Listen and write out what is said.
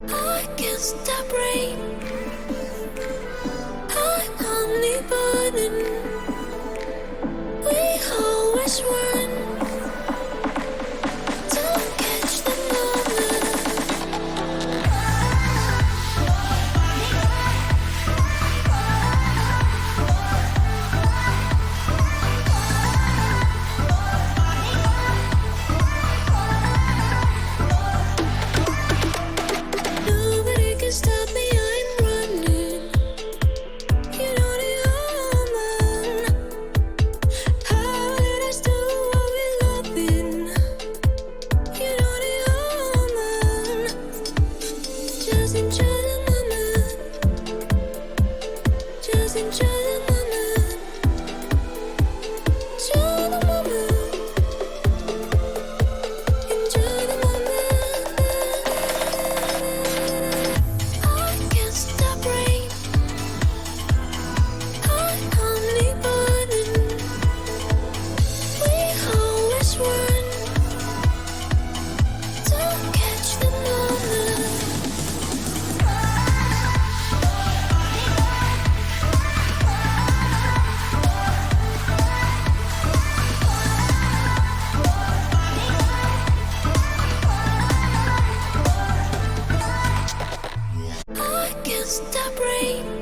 I can't stop rain. I'm only burning. We always run. Don't catch the moment. Nobody can stop me. I'm running. You know the omen. How did I do what we loving? You know the omen. Just enjoy the moment. Just enjoy the moment. Enjoy the moment. Enjoy the moment. I can't stop rain. I'm only burning. We always run. Don't catch the moment. I can't stop rain.